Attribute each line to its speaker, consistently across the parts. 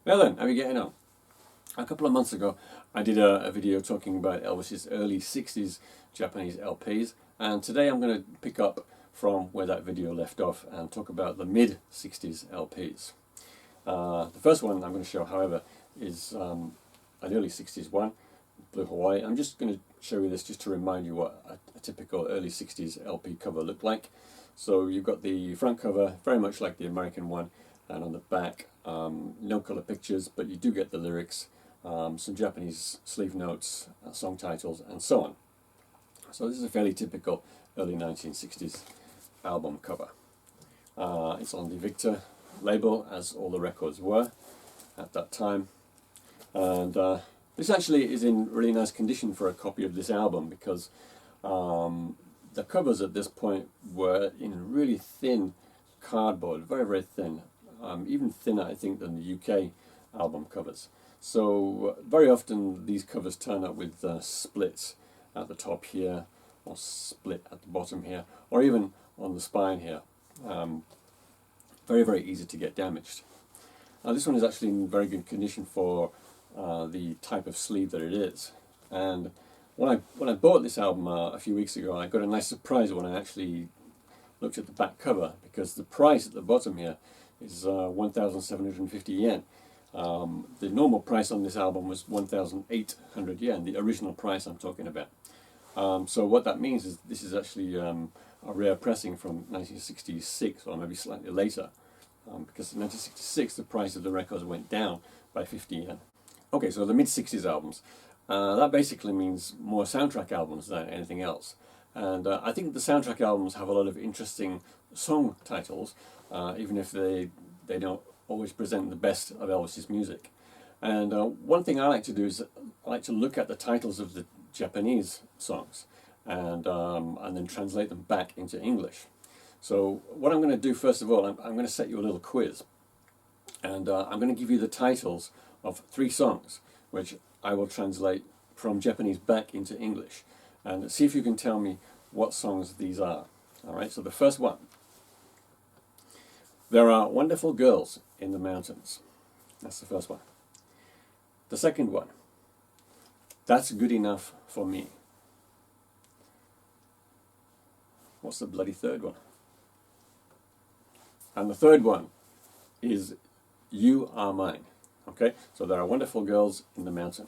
Speaker 1: Well then, how are you getting on? A couple of months ago, I did a video talking about Elvis's early 60s Japanese LPs, and today I'm going to pick up from where that video left off and talk about the mid-60s LPs. The first one I'm going to show, however, is an early 60s one, Blue Hawaii. I'm just going to show you this just to remind you what a typical early 60s LP cover looked like. So you've got the front cover, very much like the American one, and on the back, no colour pictures, but you do get the lyrics, some Japanese sleeve notes, song titles, and so on. So this is a fairly typical early 1960s album cover. It's on the Victor label, as all the records were at that time. And this actually is in really nice condition for a copy of this album, because the covers at this point were in really thin cardboard, very, very thin. Even thinner, I think, than the UK album covers. So very often these covers turn up with splits at the top here, or split at the bottom here, or even on the spine here. Very, very easy to get damaged. This one is actually in very good condition for the type of sleeve that it is. And when I bought this album a few weeks ago, I got a nice surprise when I actually looked at the back cover, because the price at the bottom here is 1,750 yen. The normal price on this album was 1,800 yen, the original price I'm talking about. So what that means is this is actually a rare pressing from 1966, or maybe slightly later, because in 1966 the price of the records went down by 50 yen. Okay, so the mid-60s albums. That basically means more soundtrack albums than anything else. And I think the soundtrack albums have a lot of interesting song titles, even if they don't always present the best of Elvis's music. And one thing I like to do is I like to look at the titles of the Japanese songs and then translate them back into English. So what I'm going to do first of all, I'm going to set you a little quiz. And I'm going to give you the titles of 3 songs, which I will translate from Japanese back into English. And see if you can tell me what songs these are. Alright, so the first one. There are wonderful girls in the mountains. That's the first one. The second one. That's good enough for me. What's the bloody third one? And the third one is You Are Mine. Okay, so there are wonderful girls in the mountain.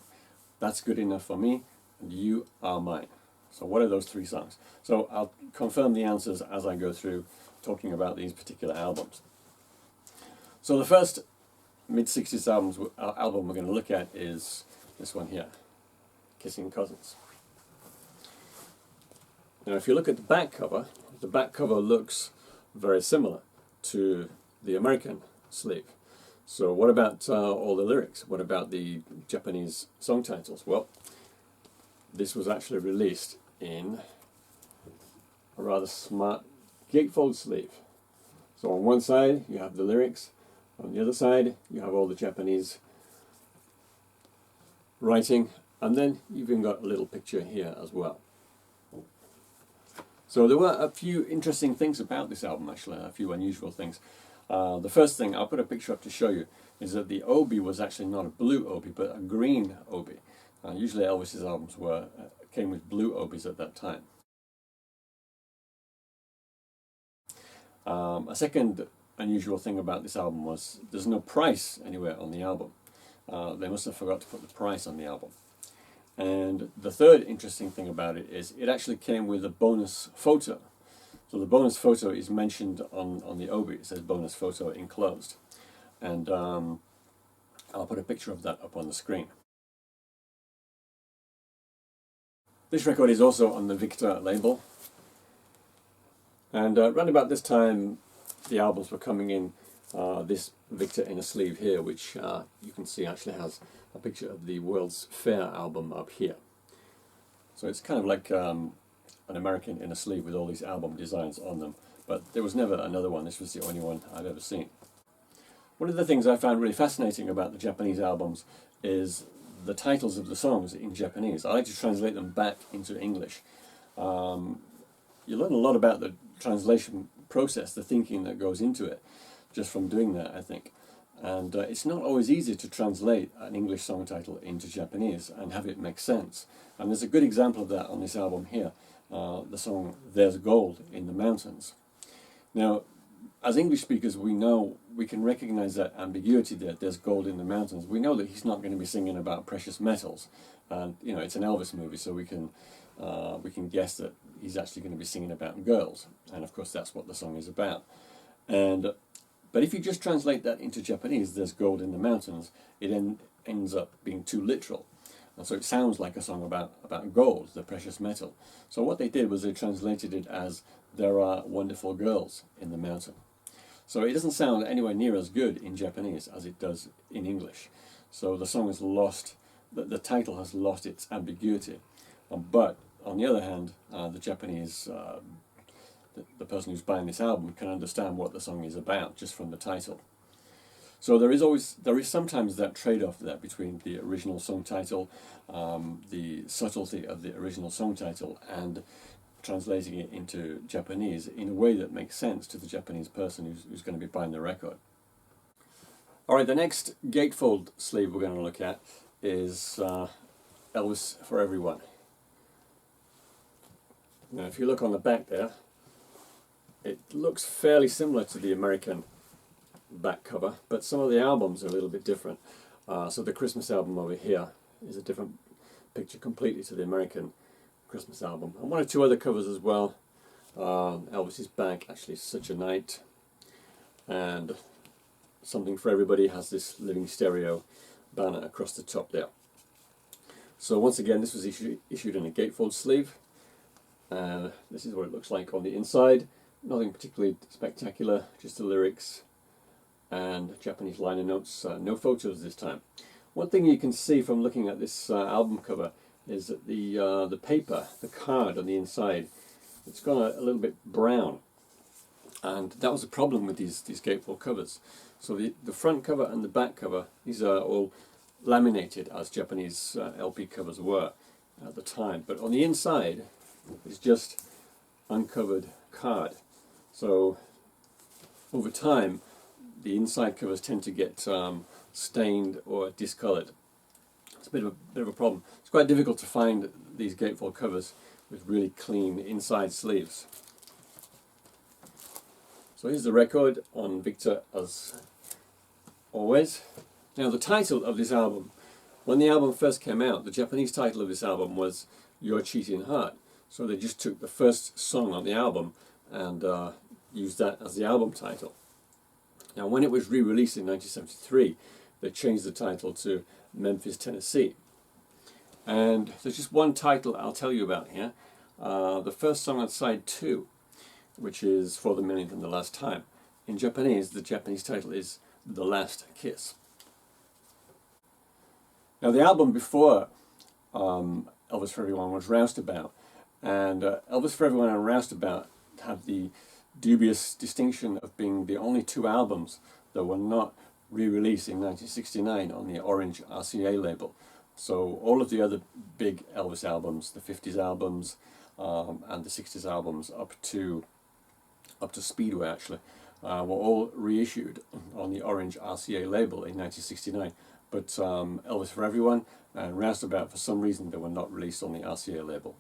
Speaker 1: That's good enough for me, and You Are Mine. So what are those 3 songs? So I'll confirm the answers as I go through talking about these particular albums. So the first mid-60s album we're going to look at is this one here, Kissing Cousins. Now if you look at the back cover looks very similar to the American sleeve. So what about all the lyrics? What about the Japanese song titles? Well, this was actually released in a rather smart Gatefold sleeve. So on one side you have the lyrics, on the other side you have all the Japanese writing, and then you've even got a little picture here as well. So there were a few interesting things about this album, actually, a few unusual things. The first thing, I'll put a picture up to show you, is that the obi was actually not a blue obi, but a green obi. Usually Elvis's albums came with blue obis at that time. A second unusual thing about this album was there's no price anywhere on the album. They must have forgot to put the price on the album. And the third interesting thing about it is it actually came with a bonus photo. So the bonus photo is mentioned on the obi. It says bonus photo enclosed. And I'll put a picture of that up on the screen. This record is also on the Victor label. And around about this time, the albums were coming in. This Victor in a sleeve here, which you can see actually has a picture of the World's Fair album up here. So it's kind of like an American in a sleeve with all these album designs on them. But there was never another one. This was the only one I've ever seen. One of the things I found really fascinating about the Japanese albums is the titles of the songs in Japanese. I like to translate them back into English. You learn a lot about the translation process, the thinking that goes into it, just from doing that, I think. And it's not always easy to translate an English song title into Japanese and have it make sense. And there's a good example of that on this album here, the song There's Gold in the Mountains. Now, as English speakers, we know, we can recognize that ambiguity there, there's gold in the mountains. We know that he's not going to be singing about precious metals. And, you know, it's an Elvis movie, so we can guess that he's actually going to be singing about girls. And of course, that's what the song is about. But if you just translate that into Japanese, there's gold in the mountains, it then ends up being too literal. And so it sounds like a song about gold, the precious metal. So what they did was they translated it as there are wonderful girls in the mountain. So it doesn't sound anywhere near as good in Japanese as it does in English. So the song has lost, the title has lost its ambiguity. But on the other hand, the Japanese, the person who's buying this album can understand what the song is about just from the title. So there is sometimes that trade-off there between the original song title, the subtlety of the original song title, and translating it into Japanese in a way that makes sense to the Japanese person who's going to be buying the record. Alright, the next gatefold sleeve we're going to look at is Elvis For Everyone. Now if you look on the back there, it looks fairly similar to the American back cover, but some of the albums are a little bit different. So the Christmas album over here is a different picture completely to the American Christmas album. And one or two other covers as well. Elvis's back, Actually Such a Night, and Something for Everybody has this living stereo banner across the top there. So once again, this was issued in a gatefold sleeve. This is what it looks like on the inside. Nothing particularly spectacular, just the lyrics and Japanese liner notes, no photos this time. One thing you can see from looking at this album cover is that the paper, the card on the inside, it's gone a little bit brown. And that was a problem with these gatefold covers. So the front cover and the back cover, these are all laminated as Japanese LP covers were at the time. But on the inside, it's just uncovered card. So over time, the inside covers tend to get stained or discolored. It's a bit of a problem. It's quite difficult to find these gatefold covers with really clean inside sleeves. So here's the record on Victor as always. Now the title of this album, when the album first came out, the Japanese title of this album was Your Cheating Heart. So they just took the first song on the album and used that as the album title. Now when it was re-released in 1973, they changed the title to Memphis, Tennessee. And there's just one title I'll tell you about here. The first song on side 2, which is For the Millionth and the Last Time. In Japanese, the Japanese title is The Last Kiss. Now the album before Elvis For Everyone was Roustabout, and Elvis For Everyone and Roustabout have the dubious distinction of being the only two albums that were not re-released in 1969 on the Orange RCA label. So all of the other big Elvis albums, the 50s albums and the 60s albums up to Speedway actually, were all reissued on the Orange RCA label in 1969. But Elvis For Everyone and Roustabout, for some reason, they were not released on the RCA label.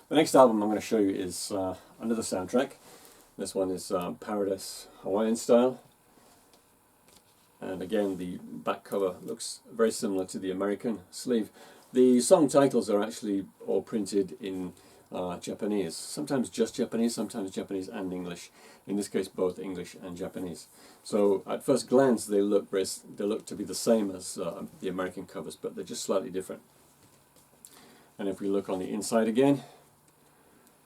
Speaker 1: The next album I'm going to show you is another soundtrack. This one is Paradise Hawaiian style. And again, the back cover looks very similar to the American sleeve. The song titles are actually all printed in Japanese. Sometimes just Japanese, sometimes Japanese and English. In this case, both English and Japanese. So at first glance, they look to be the same as the American covers, but they're just slightly different. And if we look on the inside again,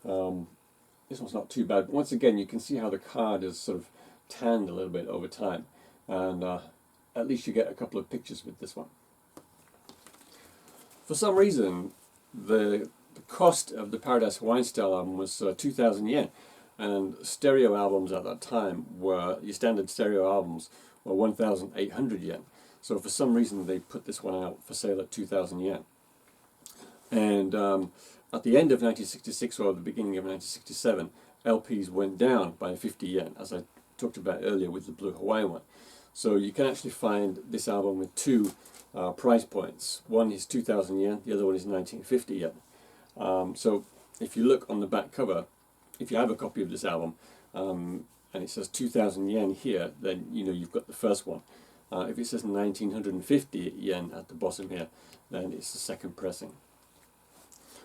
Speaker 1: this one's not too bad. Once again, you can see how the card is sort of tanned a little bit over time. And at least you get a couple of pictures with this one. For some reason, the cost of the Paradise Hawaiian style album was 2,000 yen, and stereo albums at that time your standard stereo albums were 1,800 yen. So for some reason they put this one out for sale at 2,000 yen. And at the end of 1966 or the beginning of 1967, LPs went down by 50 yen, as I talked about earlier with the Blue Hawaiian one. So you can actually find this album with two price points. One is 2,000 yen, the other one is 1950 yen. So if you look on the back cover, if you have a copy of this album, and it says 2,000 yen here, then you know you've got the first one. If it says 1,950 yen at the bottom here, then it's the second pressing,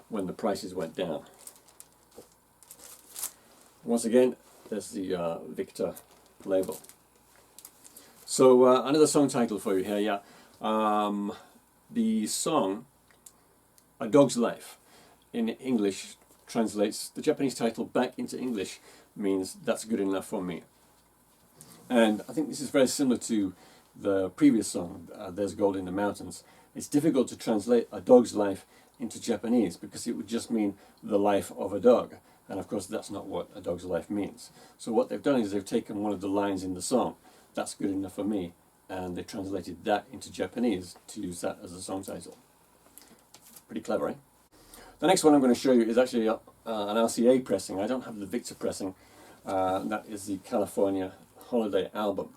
Speaker 1: when the prices went down. Once again, there's the Victor label. So another song title for you here, yeah. The song A Dog's Life in English translates, the Japanese title back into English means That's Good Enough for Me. And I think this is very similar to the previous song, There's Gold in the Mountains. It's difficult to translate A Dog's Life into Japanese because it would just mean the life of a dog. And of course that's not what a dog's life means. So what they've done is they've taken one of the lines in the song, That's Good Enough for Me, and they translated that into Japanese to use that as a song title. Pretty clever, eh? The next one I'm going to show you is actually an RCA pressing. I don't have the Victor pressing. That is the California Holiday album.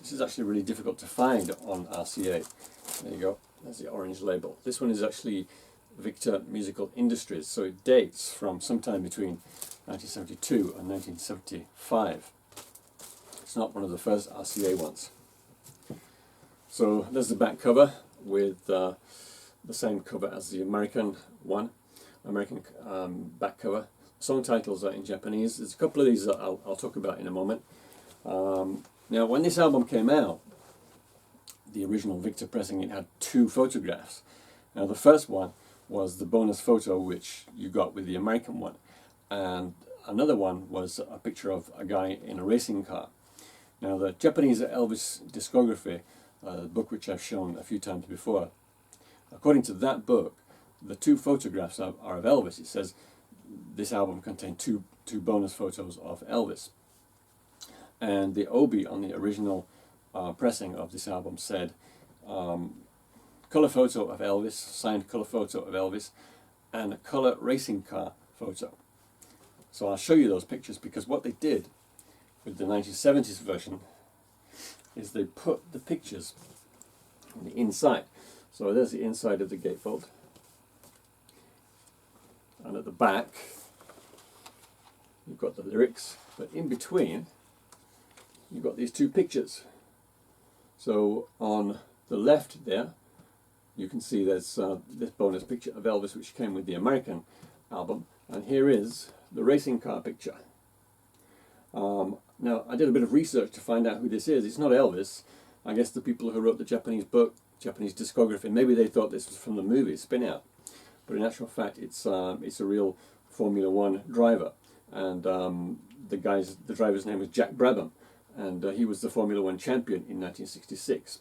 Speaker 1: This is actually really difficult to find on RCA. There you go, there's the orange label. This one is actually Victor Musical Industries, so it dates from sometime between 1972 and 1975. It's not one of the first RCA ones. So there's the back cover with the same cover as the American one, American back cover. Song titles are in Japanese. There's a couple of these that I'll talk about in a moment. Now, when this album came out, the original Victor pressing, it had two photographs. Now, the first one was the bonus photo which you got with the American one, and another one was a picture of a guy in a racing car. Now, the Japanese Elvis discography, the book which I've shown a few times before, according to that book, the two photographs are of Elvis. It says this album contained two bonus photos of Elvis. And the obi on the original pressing of this album said, color photo of Elvis, signed color photo of Elvis, and a color racing car photo. So I'll show you those pictures, because what they did with the 1970s version is they put the pictures on the inside. So there's the inside of the gatefold. And at the back, you've got the lyrics, but in between, you've got these two pictures. So on the left there, you can see there's this bonus picture of Elvis which came with the American album, and here is the racing car picture. Now, I did a bit of research to find out who this is. It's not Elvis. I guess the people who wrote the Japanese book, Japanese discography, maybe they thought this was from the movie Spin Out, but in actual fact it's a real Formula One driver, and the driver's name was Jack Brabham, and he was the Formula One champion in 1966.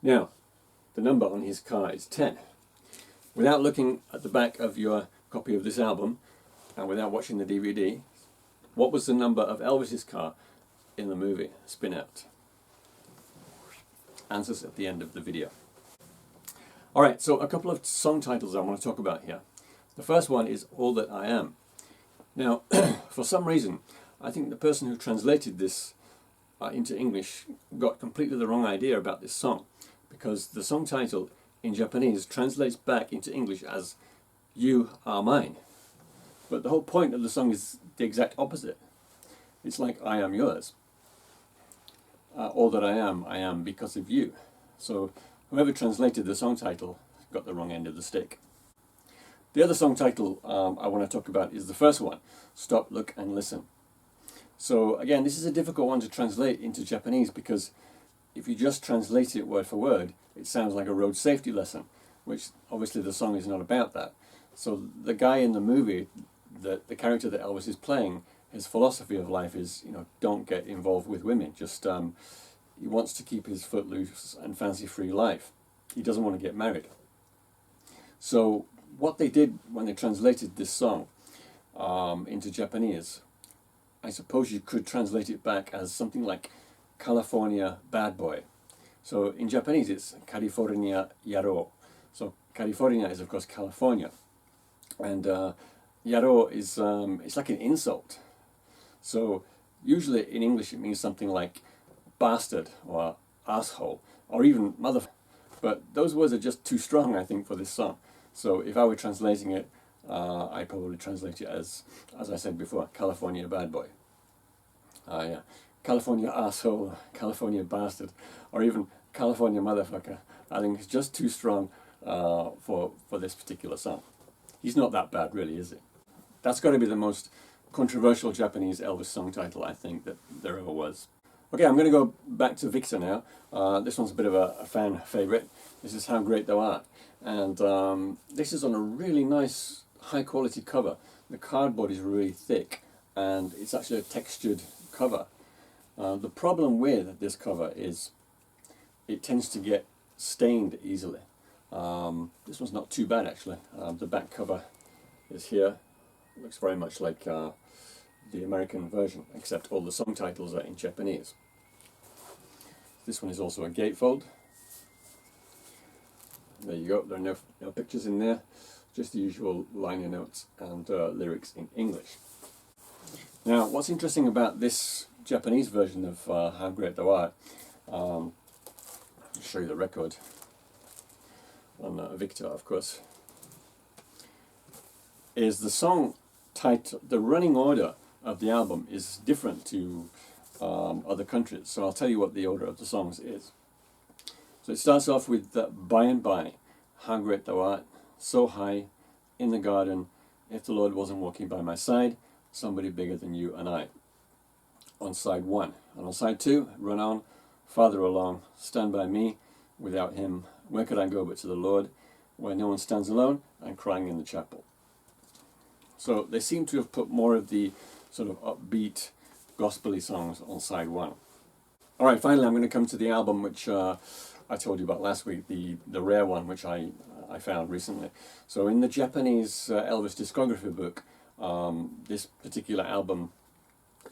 Speaker 1: Now, the number on his car is 10. Without looking at the back of your copy of this album, and without watching the DVD, what was the number of Elvis's car in the movie Spin Out? Answers at the end of the video. Alright, so a couple of song titles I want to talk about here. The first one is All That I Am. Now, for some reason, I think the person who translated this into English got completely the wrong idea about this song, because the song title in Japanese translates back into English as You Are Mine. But the whole point of the song is the exact opposite. It's like I am yours. All that I am because of you. So whoever translated the song title got the wrong end of the stick. The other song title I want to talk about is the first one, Stop, Look and Listen. So again, this is a difficult one to translate into Japanese, because if you just translate it word for word, it sounds like a road safety lesson, which obviously the song is not about that. So the guy in the movie, the character that Elvis is playing, his philosophy of life is, you know, don't get involved with women. Just he wants to keep his footloose and fancy-free life. He doesn't want to get married. So what they did when they translated this song into Japanese, I suppose you could translate it back as something like California Bad Boy. So in Japanese it's California Yaro. So California is of course California, and Yaro is it's like an insult. So Usually in English it means something like bastard or asshole or even mother. But those words are just too strong, I think, for this song. So if I were translating it, I'd probably translate it as I said before, California bad boy. Yeah. California asshole, California bastard, or even California motherfucker. I think it's just too strong for this particular song. He's not that bad, really, is he? That's got to be the most controversial Japanese Elvis song title, I think, that there ever was. Okay, I'm going to go back to Victor now. This one's a bit of a fan favourite. This is How Great Thou Art. And this is on a really nice, high-quality cover. The cardboard is really thick, and it's actually a textured cover. The problem with this cover is it tends to get stained easily. This one's not too bad, actually. The back cover is here. It looks very much like the American version, except all the song titles are in Japanese. This one is also a gatefold. There you go, there are no pictures in there, just the usual liner notes and lyrics in English. Now, what's interesting about this Japanese version of How Great Thou Art, I'll show you the record on Victor, of course, is the song title, the running order of the album is different to other countries. So I'll tell you what the order of the songs is. So it starts off with By and By, How Great Thou Art, So High, In the Garden, If the Lord Wasn't Walking by My Side, Somebody Bigger Than You and I, on side 1. And on side 2, Run On, Farther Along, Stand By Me, Without Him, Where Could I Go But to the Lord, Where No One Stands Alone, and Crying in the Chapel. So they seem to have put more of the sort of upbeat, gospel-y songs on side 1. Alright, finally I'm going to come to the album which I told you about last week, the rare one which I found recently. So in the Japanese Elvis discography book, this particular album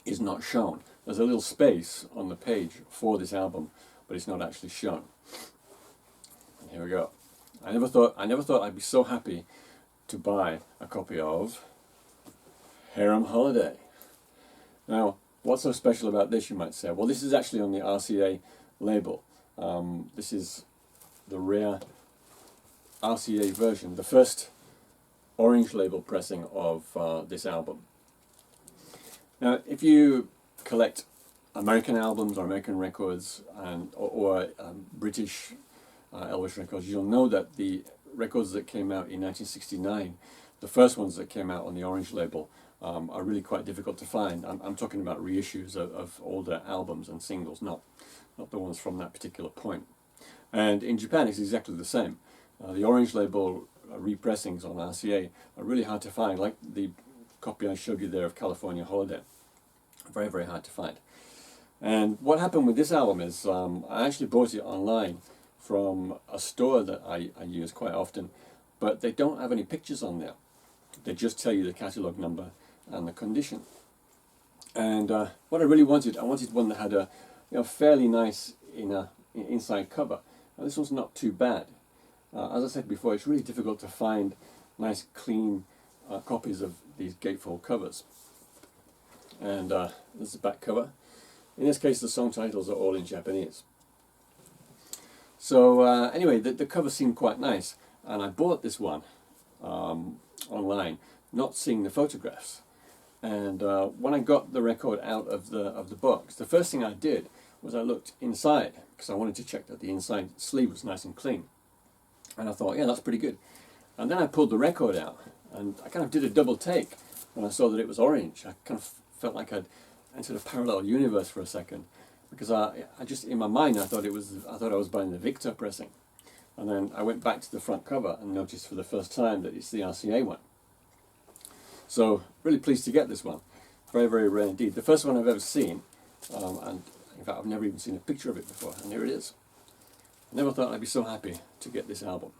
Speaker 1: is not shown. There's a little space on the page for this album, but it's not actually shown. And here we go. I never thought I'd be so happy to buy a copy of Harem Holiday. Now, what's so special about this, you might say? Well, this is actually on the RCA label. This is the rare RCA version, the first orange label pressing of this album. Now, if you collect American albums or American records or British Elvis records, you'll know that the records that came out in 1969, the first ones that came out on the orange label, are really quite difficult to find. I'm talking about reissues of older albums and singles, not the ones from that particular point. And in Japan it's exactly the same. The orange label repressings on RCA are really hard to find, like the copy I showed you there of California Holiday. Very, very hard to find. And what happened with this album is I actually bought it online from a store that I use quite often, but they don't have any pictures on there. They just tell you the catalogue number and the condition. And what I really wanted, I wanted one that had a fairly nice inside cover. Now, this one's not too bad. As I said before, it's really difficult to find nice, clean copies of these gatefold covers. And this is the back cover. In this case, the song titles are all in Japanese. So anyway, the cover seemed quite nice, and I bought this one online, not seeing the photographs. And when I got the record out of the box, the first thing I did was I looked inside, because I wanted to check that the inside sleeve was nice and clean. And I thought, yeah, that's pretty good. And then I pulled the record out, and I kind of did a double take when I saw that it was orange. I kind of felt like I'd entered a parallel universe for a second, because I just, in my mind, I thought I was buying the Victor pressing. And then I went back to the front cover and noticed for the first time that it's the RCA one. So, really pleased to get this one. Very, very rare indeed. The first one I've ever seen, and in fact I've never even seen a picture of it before, and here it is. I never thought I'd be so happy to get this album.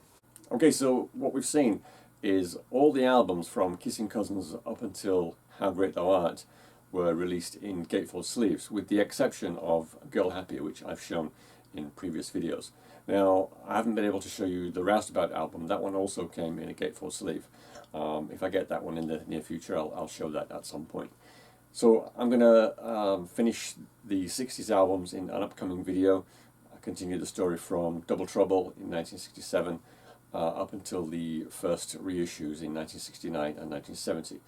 Speaker 1: Okay, so what we've seen is all the albums from Kissing Cousins up until How Great Thou Art were released in gatefold sleeves, with the exception of Girl Happier, which I've shown in previous videos. Now, I haven't been able to show you the Roustabout album. That one also came in a gatefold sleeve. If I get that one in the near future, I'll show that at some point. So I'm going to finish the 60s albums in an upcoming video. I continue the story from Double Trouble in 1967 up until the first reissues in 1969 and 1970.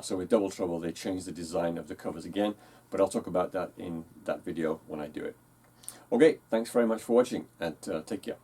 Speaker 1: So with Double Trouble they changed the design of the covers again, but I'll talk about that in that video when I do it. Okay, thanks very much for watching, and take care.